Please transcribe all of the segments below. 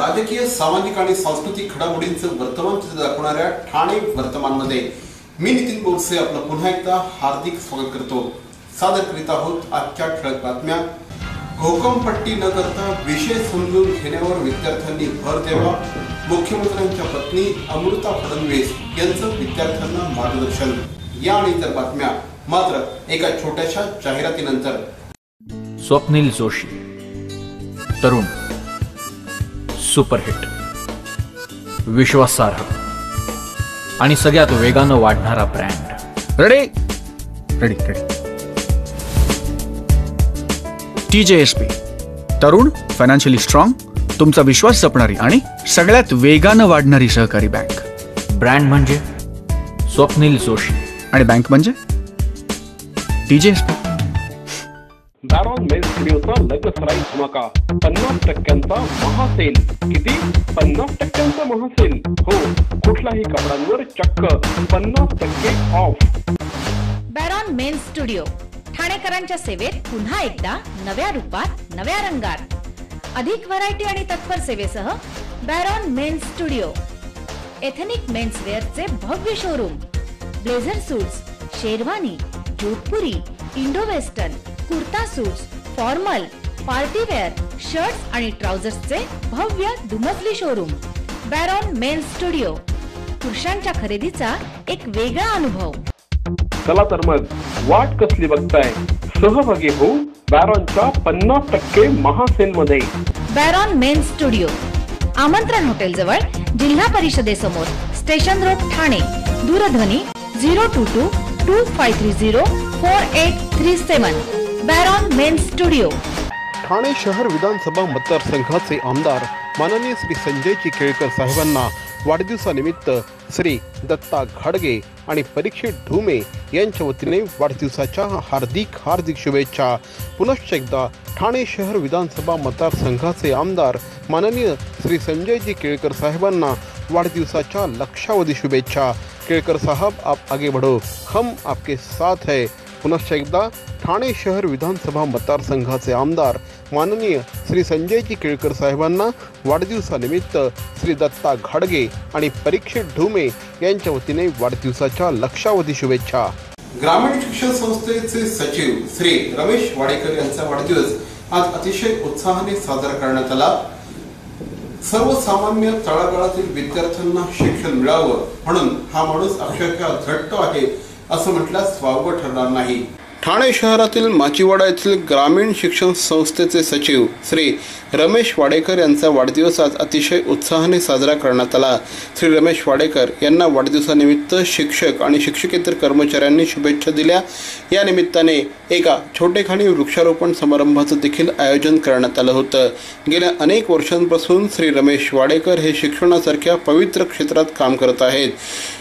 राजकीय, सामाजिक आणि सांस्कृतिक घडामोडींचं वर्तमान दाखवणाऱ्या ठाणे वर्तमानमध्ये मी नितीन बोरसे आपलं पुन्हा एकदा हार्दिक स्वागत करतो। सादर करीत आहोत आजच्या ठळक बातम्या। घोकमपट्टी न करता विषय समजून घेण्यावर विद्यार्थ्यांनी भर द्यावा। मुख्यमंत्र्यांच्या पत्नी अमृता फडणवीस यांचं विद्यार्थ्यांना मार्गदर्शन। या आणि इतर बातम्या मात्र एका छोट्याशा जाहिरातीनंतर। स्वप्नील जोशी, तरुण, सुपरहिट, विश्वासार्ह आणि सगळ्यात वेगानं वाढणारा brand. Ready ready ready TJSP, तरुण, फायनान्शियली स्ट्रॉंग, तुमचा विश्वास जपणारी आणि सगळ्यात वेगानं वाढणारी सहकारी बँक। ब्रँड म्हणजे स्वप्नील जोशी आणि बँक म्हणजे TJSP। बॅरॉन मेन्स स्टुडिओचा लग्नसराई धमाका, 50% महासेल। किती? 50% महासेल। हो, कुठल्याही कपड्यांवर चक्क 50% ऑफ। बॅरॉन मेन्स स्टुडिओ ठाणेकरांच्या सेवेत पुन्हा एकदा नव्या रूपात, नव्या रंगात। अधिक व्हरायटी आणि तत्पर सेवेसह Baron men's studio. Ethnic men's वेअरचे भव्य शोरूम। Blazer suits, sherwani, Jodhpuri, Indo western, kurta suits, formal, party wear, shirts आणि ट्राउझर्सचे भव्य दुमजली शोरूम। बॅरॉन मेन्स स्टुडिओ, पुरुषांच्या खरेदीचा एक वेगळा अनुभव। चला तर मग वाट कसली बघताय, सहभागी होऊ बॅरॉनच्या 50% महासेल मध्ये। बॅरॉन मेन्स स्टुडिओ, आमंत्रण हॉटेल जवळ, जिल्हा परिषदेसमोर, स्टेशन रोड, ठाणे। दूरध्वनी 02225304837। बॅरॉन मेन्स स्टुडिओ। ठाणे शहर विधानसभा मतदारसंघाचे आमदार माननीय श्री संजयजी केळकर साहेबांना वाढदिवसानिमित्त श्री दत्ता घाडगे आणि परीक्षित ढुमे यांच्या वतीने वाढदिवसाच्या हार्दिक शुभेच्छा। पुनश्च एकदा ठाणे शहर विधानसभा मतदारसंघाचे आमदार माननीय श्री संजयजी केळकर साहेबांना वाढदिवसाच्या लक्षावधी शुभेच्छा। केळकर साहब, आप आगे बढ़ो, हम आपके साथ है। पुनश्च एकदा ठाणे शहर विधानसभा मतदारसंघाचे आमदार माननीय श्री संजयजी केळकर साहेबांना वाढदिवसानिमित्त श्री दत्ता घाडगे आणि परीक्षित ढुमे यांच्या वतीने वाढदिवसाच्या लक्षावधी शुभेच्छा। ग्रामीण शिक्षण संस्थेचे सचिव श्री रमेश वाडेकर यांचा वाढदिवस आज अतिशय उत्साहाने साजरा करण्यात आला। सर्वसामान्य तळागाळातील विद्यार्थ्यांना शिक्षण मिळावं म्हणून हा माणूस अक्षरशः झटतो आहे असं म्हटल्यास वावगं ठरणार नाही। ठाणे शहरातील माचीवाडा येथील ग्रामीण शिक्षण संस्थेचे सचिव श्री रमेश वाडेकर यांचा वाढदिवस आज अतिशय उत्साहाने साजरा करण्यात आला। श्री रमेश वाडेकर यांना वाढदिवसानिमित्त शिक्षक आणि शिक्षकेतर कर्मचाऱ्यांनी शुभेच्छा दिल्या। या निमित्ताने एका छोटेखानी वृक्षारोपण समारंभाचं देखील आयोजन करण्यात आलं होतं। गेल्या अनेक वर्षांपासून श्री रमेश वाडेकर हे शिक्षणासारख्या पवित्र क्षेत्रात काम करत आहेत।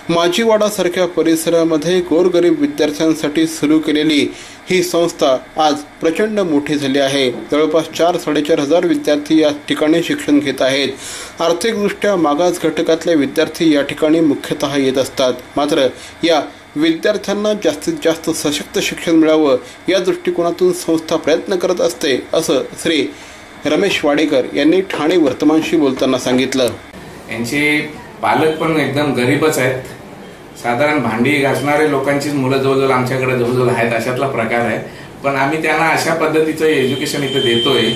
माचीवाडासारख्या परिसरामध्ये गोरगरीब विद्यार्थ्यांसाठी सुरू केलेली ही संस्था आज प्रचंड मोठी झाली आहे। जवळपास 4-4.5 हजार विद्यार्थी या ठिकाणी शिक्षण घेत आहेत। आर्थिकदृष्ट्या मागास घटकातले विद्यार्थी या ठिकाणी मुख्यतः येत असतात। मात्र या विद्यार्थ्यांना जास्तीत जास्त सशक्त शिक्षण मिळावं या दृष्टिकोनातून संस्था प्रयत्न करत असते असं श्री रमेश वाडेकर यांनी ठाणे वर्तमानशी बोलताना सांगितलं। यांचे पालक पण एकदम गरीबच आहेत। साधारण भांडी घासणारे लोकांचीच मुलं जवळजवळ आमच्याकडे जवळजवळ आहेत, अशातला प्रकार आहे। पण आम्ही त्यांना अशा पद्धतीचं एज्युकेशन इथे देतोय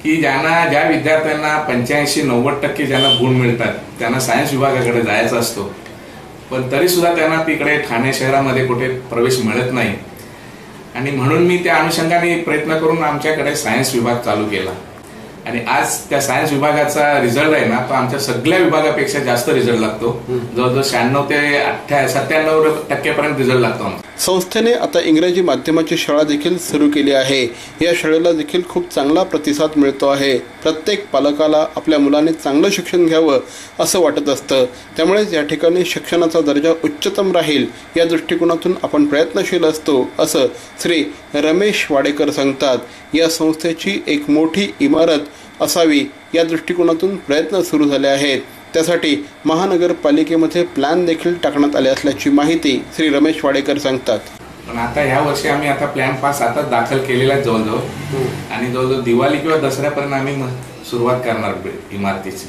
की ज्या विद्यार्थ्यांना 85-90% ज्यांना गुण मिळतात त्यांना सायन्स विभागाकडे जायचं असतो, पण तरी सुद्धा त्यांना तिकडे ठाणे शहरामध्ये कुठे प्रवेश मिळत नाही। आणि म्हणून मी त्या अनुषंगाने प्रयत्न करून आमच्याकडे सायन्स विभाग चालू केला आणि आज त्या सायन्स विभागाचा रिझल्ट आहे ना, तो आमच्या सगळ्या विभागापेक्षा जास्त रिझल्ट लागतो। जवळजवळ 96 ते 97% पर्यंत रिझल्ट लागतो। संस्थेने आता इंग्रजी माध्यमाची शाळा देखील सुरू केली आहे। या शाळेला देखील खूप चांगला प्रतिसाद मिळतो आहे। प्रत्येक पालकाला आपल्या मुलाने चांगलं शिक्षण घ्यावं असं वाटत असतं। त्यामुळेच या ठिकाणी शिक्षणाचा दर्जा उच्चतम राहील या दृष्टिकोनातून आपण प्रयत्नशील असतो असं श्री रमेश वाडेकर सांगतात। या संस्थेची एक मोठी इमारत असावी या दृष्टिकोनातून प्रयत्न सुरू झाले आहेत। त्यासाठी महानगरपालिकेमध्ये प्लॅन देखील टाकण्यात आले असल्याची माहिती श्री रमेश वाडेकर सांगतात। पण आता ह्या वर्षी आम्ही आता प्लॅन पास आता दाखल केलेला आहे जवळजवळ, आणि जवळजवळ दिवाळी किंवा दसऱ्यापर्यंत आम्ही सुरुवात करणार इमारतीची.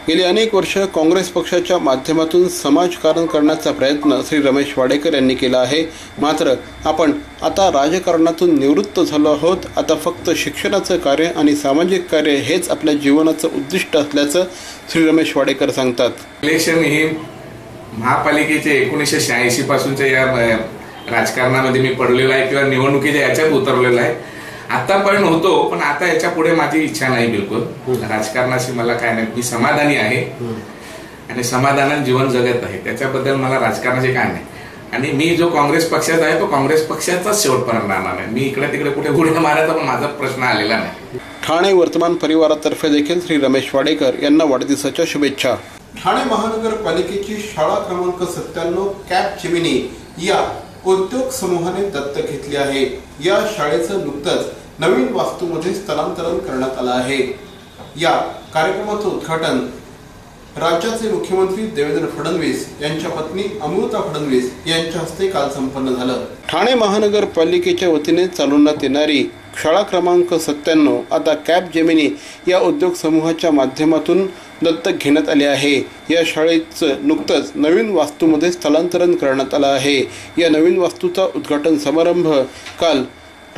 गेली अनेक वर्ष काँग्रेस पक्षाच्या माध्यमातून समाजकारण करण्याचा प्रयत्न श्री रमेश वाडेकर यांनी केला आहे. मात्र आपण आता राजकारणातून निवृत्त झालो आहोत. आता फक्त शिक्षणाचं कार्य आणि सामाजिक कार्य हेच आपल्या जीवनाचं उद्दिष्ट असल्याचं श्री रमेश वाडेकर सांगतात. इलेक्शन ही महापालिकेचे 1986 पासूनच्या या राजकारणामध्ये मी पडलेलो आहे किंवा निवडणुकीच्या याच्यात उतरलेलो आहे. आतापर्यंत होतो, पण आता याच्या पुढे माझी इच्छा नाही बिलकुल. राजकारणाशी मला काय नाही, मी समाधानी आहे आणि समाधानाने जीवन जगत आहे. त्याच्याबद्दल मला राजकारणाचे काय नाही. आणि मी जो काँग्रेस पक्षात आहे तो काँग्रेस पक्षाचाच शेवटपर्यंत राहणार आहे. मी इकडे तिकडे कुठे गुढे मारायचा पण माझा प्रश्न आलेला नाही. ठाणे वर्तमान परिवारातर्फे देखील श्री रमेश वाडेकर यांना वाढदिवसाच्या शुभेच्छा. ठाणे महानगरपालिकेची शाळा क्रमांक 97 कॅप जेमिनी या उद्योग समूहाने दत्तक घेतली आहे. या शाळेचं नुकतंच नवीन वास्तूमध्ये स्थलांतरण करण्यात आलं आहे. या कार्यक्रमाचं उद्घाटन राज्याचे मुख्यमंत्री देवेंद्र फडणवीस यांच्या पत्नी अमृता फडणवीस यांच्या हस्ते काल संपन्न झालं. ठाणे महानगरपालिकेच्या वतीने चालवण्यात येणारी शाळा क्रमांक 97 आता कॅप जेमिनी या उद्योग समूहाच्या माध्यमातून दत्तक घेण्यात आले आहे. या शाळेचं नुकतंच नवीन वास्तूमध्ये स्थलांतरण करण्यात आलं आहे. या नवीन वास्तूचा उद्घाटन समारंभ काल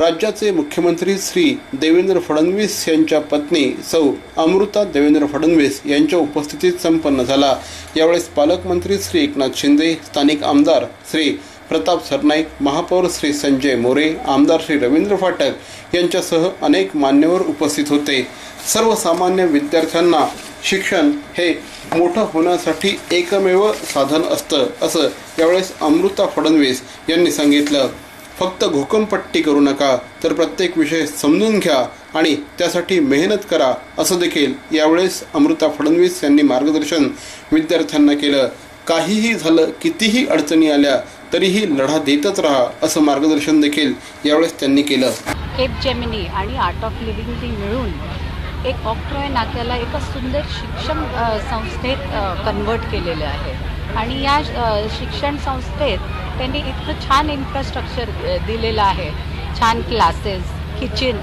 राज्याचे मुख्यमंत्री श्री देवेंद्र फडणवीस यांच्या पत्नी सौ अमृता देवेंद्र फडणवीस यांच्या उपस्थितीत संपन्न झाला. यावेळेस पालकमंत्री श्री एकनाथ शिंदे, स्थानिक आमदार श्री प्रताप सरनाईक, महापौर श्री संजय मोरे, आमदार श्री रवींद्र फाटक यांच्यासह अनेक मान्यवर उपस्थित होते. सर्वसामान्य विद्यार्थ्यांना शिक्षण हे मोठं होण्यासाठी एकमेव साधन असतं असं यावेळेस अमृता फडणवीस यांनी सांगितलं. फक्त घोकमपट्टी करू नका, तर प्रत्येक विषय समजून घ्या आणि त्यासाठी मेहनत करा असं देखील यावेळेस अमृता फडणवीस यांनी मार्गदर्शन विद्यार्थ्यांना केलं. काहीही झालं, कितीही अडचणी आल्या तरीही लढा देतच राहा असं मार्गदर्शन देखील यावेळेस त्यांनी केलं. केप जेमिनी आणि आर्ट ऑफ लिव्हिंग मिळून एक ऑक्ट्रॉय नात्याला एका सुंदर शिक्षण संस्थेत कन्वर्ट केलेलं आहे. आणि या शिक्षण संस्थेत त्यांनी इतकं छान इन्फ्रास्ट्रक्चर दिलेलं आहे. छान क्लासेस, किचन,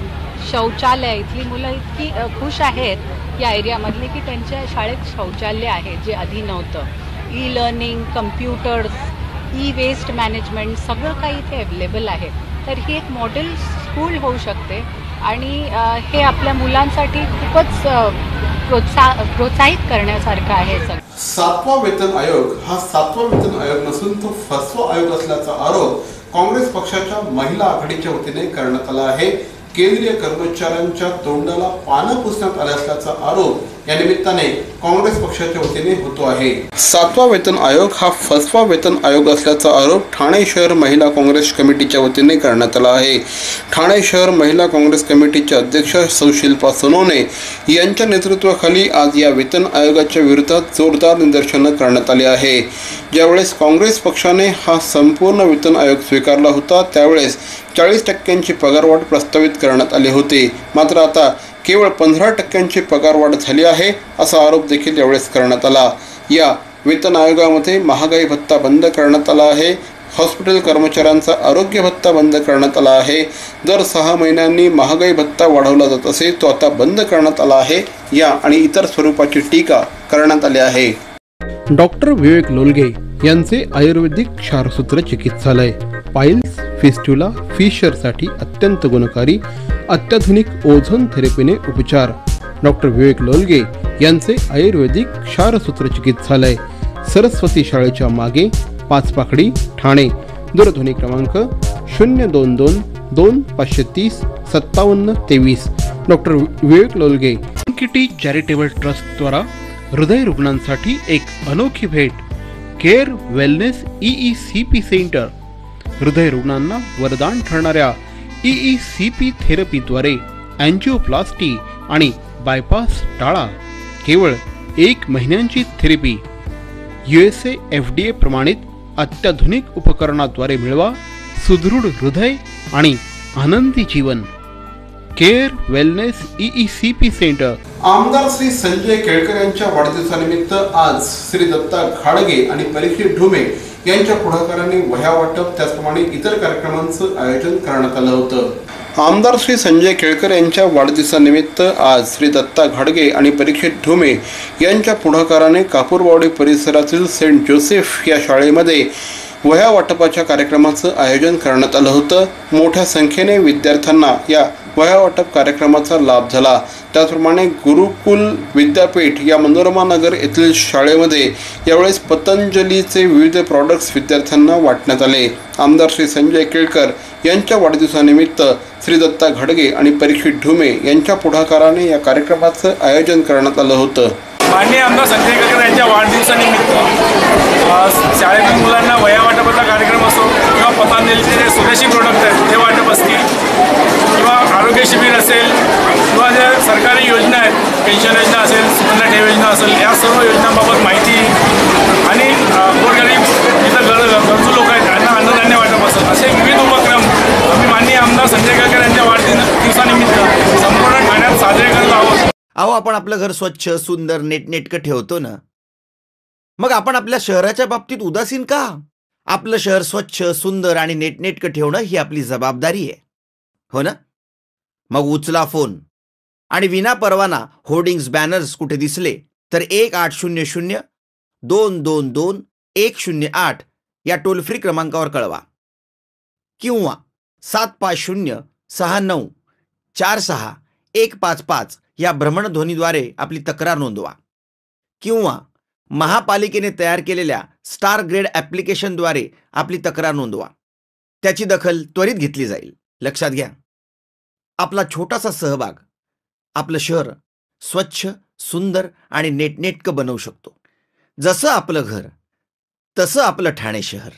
शौचालय. इथली मुलं इतकी खुश आहेत या एरियामधले की त्यांच्या शाळेत शौचालय आहे जे आधी नव्हतं. E learning, computers, e waste management सगळं काही इथे अवेलेबल आहे. तर ही एक मॉडेल स्कूल होऊ शकते आणि हे आपल्या मुलांसाठी खूपच प्रोत्साहित करण्यासारखं आहे. 7वा वेतन आयोग हा 7वा वेतन आयोग नसून तो 5वा आयोग असल्याचा आरोप काँग्रेस पक्षाच्या महिला आघाडीच्या वतीने करण्यात आला आहे. केंद्रीय कर्मचाऱ्यांच्या तोंडाला पानं पुसण्यात आले असल्याचा आरोप या निमित्ताने काँग्रेस पक्षाच्या वतीने होतो आहे. 7वा वेतन आयोग हा 5वा वेतन आयोग असल्याचा आरोप ठाणे शहर महिला काँग्रेस कमिटीच्या वतीने करण्यात आला आहे. ठाणे शहर महिला काँग्रेस कमिटीच्या अध्यक्ष सौ शिल्पा सोनवणे यांच्या नेतृत्वाखाली आज या वेतन आयोगाच्या विरोधात जोरदार निदर्शनं करण्यात आली आहे. ज्यावेळेस काँग्रेस पक्षाने हा संपूर्ण वेतन आयोग स्वीकारला होता त्यावेळेस 40% पगारवाढ प्रस्तावित करण्यात आले होते. मात्र आता केवळ 15% पगारवाढ झाली आहे असा आरोप देखील यावेळेस करण्यात आला. या वेतन आयोगामध्ये महागाई भत्ता बंद करण्यात आला आहे. हॉस्पिटल कर्मचाऱ्यांचा आरोग्य भत्ता बंद करण्यात आला आहे. दर 6 महिन्यांनी महागाई भत्ता वाढवला जात असे तो आता बंद करण्यात आला आहे. या आणि इतर स्वरूपाची टीका करण्यात आली आहे. डॉक्टर विवेक लोलगे यांचे आयुर्वेदिक क्षारसूत्र चिकित्सालय. पाइल्स, फिस्ट्युला, फिशरसाठी अत्यंत गुणकारी अत्याधुनिक ओझोन थेरपीने उपचार. डॉक्टर विवेक लोलगे यांचे आयुर्वेदिक क्षारसूत्र चिकित्सालय, सरस्वती शाळेच्या मागे, 5 पाकडी, ठाणे. दूरध्वनी क्रमांक 022 2530 5723. डॉक्टर विवेक लोलगे. किटी चॅरिटेबल ट्रस्ट द्वारा हृदय रुग्णांसाठी एक अनोखी भेट. Care wellness EECP centre. हृदय रुग्णांना वरदान ठरणाऱ्या EECP थेरपीद्वारे अँजिओप्लास्टी आणि बायपास टाळा. केवळ 1 महिन्यांची थेरपी. USA FDA प्रमाणित अत्याधुनिक उपकरणाद्वारे मिळवा सुदृढ हृदय आणि आनंदी जीवन. Care wellness EECP centre. आमदार श्री संजय केळकर यांच्या वाढदिवसानिमित्त आज श्री दत्ता घाडगे आणि परीक्षित ढुमे यांच्या पुढाकाराने वह्या वाटप त्याचप्रमाणे इतर कार्यक्रमांचं आयोजन करण्यात आलं होतं. आमदार श्री संजय केळकर यांच्या वाढदिवसानिमित्त आज श्री दत्ता घाडगे आणि परीक्षित ढुमे यांच्या पुढाकाराने कापूरवाडी परिसरातील सेंट जोसेफ या शाळेमध्ये वह्या वाटपाच्या कार्यक्रमाचं आयोजन करण्यात आलं होतं. मोठ्या संख्येने विद्यार्थ्यांना या वह्या वाटप कार्यक्रमाचा लाभ झाला. त्याचप्रमाणे गुरुकुल विद्यापीठ या मनोरमा नगर येथील शाळेमध्ये यावेळेस पतंजलीचे विविध प्रॉडक्ट्स विद्यार्थ्यांना वाटण्यात आले. आमदार श्री संजय केळकर यांच्या वाढदिवसानिमित्त श्री दत्ता घाडगे आणि परीक्षित ढुमे यांच्या पुढाकाराने या कार्यक्रमाचं आयोजन करण्यात आलं होतं. माननीय आमदार संजय केळकर यांच्या वाढदिवसानिमित्त शाळेतील मुलांना वह्या वाटपाचा कार्यक्रम असो किंवा पतंजलीचे जे स्वदेशी प्रोडक्ट आहेत ते वाटप असतील किंवा आरोग्य शिबिर असेल किंवा ज्या सरकारी योजना आहेत, पेन्शन योजना असेल, सुकन्या ठेव योजना असेल, या सर्व योजनांबाबत माहिती आणि गोरगरीब इथं गरजू लोक आहेत त्यांना अन्नधान्य वाटप असेल असे विविध उपक्रम आम्ही माननीय आमदार संजय केळकर यांच्या वाढदिवसानिमित्त संपूर्ण ठाण्यात साजरे करत आहोत. अहो, आपण आपलं घर स्वच्छ, सुंदर, नेटनेटकं ठेवतो ना, मग आपण आपल्या शहराच्या बाबतीत उदासीन का? आपलं शहर स्वच्छ, सुंदर आणि नेटनेटकं ठेवणं ही आपली जबाबदारी आहे, हो ना? मग उचला फोन आणि विना परवाना होर्डिंग्स, बॅनर्स कुठे दिसले तर 1800-222-108 या टोल फ्री क्रमांकावर कळवा किंवा 7506946-155 या भ्रमणध्वनीद्वारे आपली तक्रार नोंदवा किंवा महापालिकेने तयार केलेल्या स्टार ग्रेड ॲप्लिकेशनद्वारे आपली तक्रार नोंदवा. त्याची दखल त्वरित घेतली जाईल. लक्षात घ्या, आपला छोटासा सहभाग आपलं शहर स्वच्छ, सुंदर आणि नेटनेटकं बनवू शकतो. जसं आपलं घर तसं आपलं ठाणे शहर.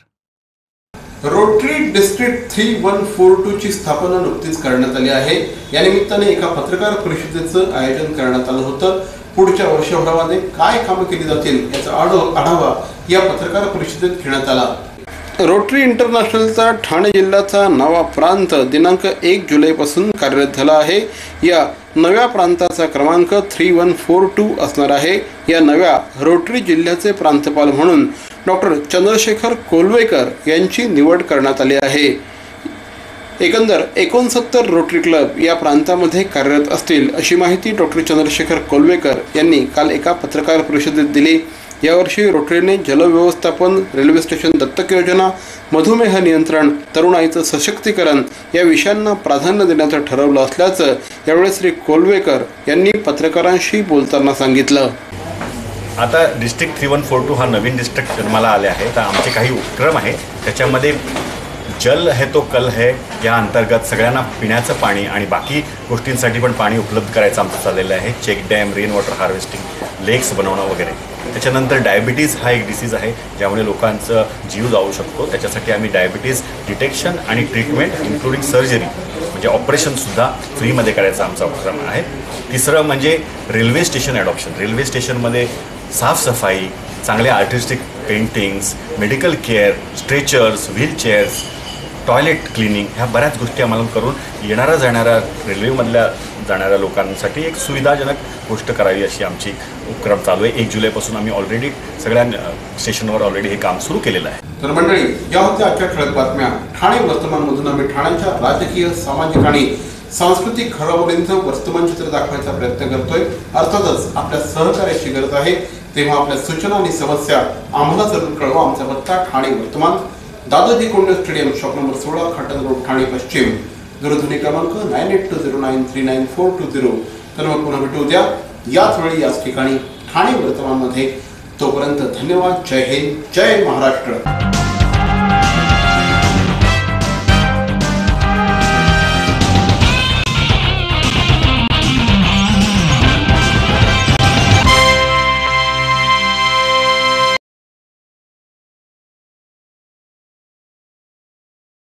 रोटरी डिस्ट्रिक्ट 3142 ची स्थापना नुकतीच करण्यात आली आहे. या निमित्ताने एका पत्रकार परिषदेचं आयोजन करण्यात आलं होतं. पुढच्या वर्षभरामध्ये काय कामं केली जातील याचा आढावा या पत्रकार परिषदेत घेण्यात आला. रोटरी इंटरनॅशनलचा ठाणे जिल्ह्याचा नवा प्रांत दिनांक 1 जुलैपासून कार्यरत झाला आहे. या नव्या प्रांताचा क्रमांक 3142 असणार आहे. या नव्या रोटरी जिल्ह्याचे प्रांतपाल म्हणून डॉक्टर चंद्रशेखर कोल्वेकर यांची निवड करण्यात आली आहे. एकंदर 69 रोटरी क्लब या प्रांतामध्ये कार्यरत असतील अशी माहिती डॉक्टर चंद्रशेखर कोल्वेकर यांनी काल एका पत्रकार परिषदेत दिली. यावर्षी रोटरीने जलव्यवस्थापन, रेल्वे स्टेशन दत्तक योजना, मधुमेह नियंत्रण, तरुणाईचं सशक्तीकरण या विषयांना प्राधान्य देण्याचं ठरवलं असल्याचं यावेळी श्री कोल्वेकर यांनी पत्रकारांशी बोलताना सांगितलं. आता डिस्ट्रिक्ट 3142 हा नवीन डिस्ट्रिक्ट जन्माला आले आहे. तर आमचे काही उपक्रम आहे त्याच्यामध्ये जल है तो कल है या अंतर्गत सगळ्यांना पिण्याचं पाणी आणि बाकी गोष्टींसाठी पण पाणी उपलब्ध करायचं आमचं चाललेलं आहे. Check dam, rain water harvesting, lakes बनवणं वगैरे. त्याच्यानंतर डायबिटीज हा एक डिसीज आहे ज्यामुळे लोकांचं जीव जाऊ शकतो. त्याच्यासाठी आम्ही डायबिटीज डिटेक्शन आणि ट्रीटमेंट इन्क्लुडिंग सर्जरी म्हणजे ऑपरेशनसुद्धा फ्रीमध्ये करायचा आमचा उपक्रम आहे. तिसरं म्हणजे रेल्वे स्टेशन ॲडॉप्शन. रेल्वे स्टेशनमध्ये साफसफाई, चांगले artistic paintings, medical care, stretchers, wheelchairs, toilet cleaning ह्या बऱ्याच गोष्टी आम्हाला करून येणाऱ्या जाणाऱ्या रेल्वेमधल्या जाणाऱ्या लोकांसाठी एक सुविधाजनक गोष्ट करावी अशी आमची उपक्रम चालू आहे. 1 जुलैपासून आम्ही ऑलरेडी सगळ्या स्टेशनवर ऑलरेडी हे काम सुरू केलेलं आहे. तर मंडळी, या होत्या आजच्या ठळक बातम्या. ठाणे वर्तमानमधून आम्ही ठाण्याच्या राजकीय, सामाजिक आणि सांस्कृतिक घडामोडींचं वर्तमानचित्र दाखवायचा प्रयत्न करतोय. अर्थातच आपल्या सहकार्याची गरज आहे, तेव्हा आपल्या सूचना आणि समस्या आम्हाला जरूर कळवा. आमचा पत्ता ठाणे वर्तमान, Dadoji Konde stadium, shop number 16, Khatan road, Thane पश्चिम. दूरध्वनी क्रमांक 9820939420. तर मग पुन्हा भेटू उद्या याच वेळी याच ठिकाणी ठाणे वर्तमानमध्ये. तोपर्यंत धन्यवाद. जय हिंद, जय महाराष्ट्र.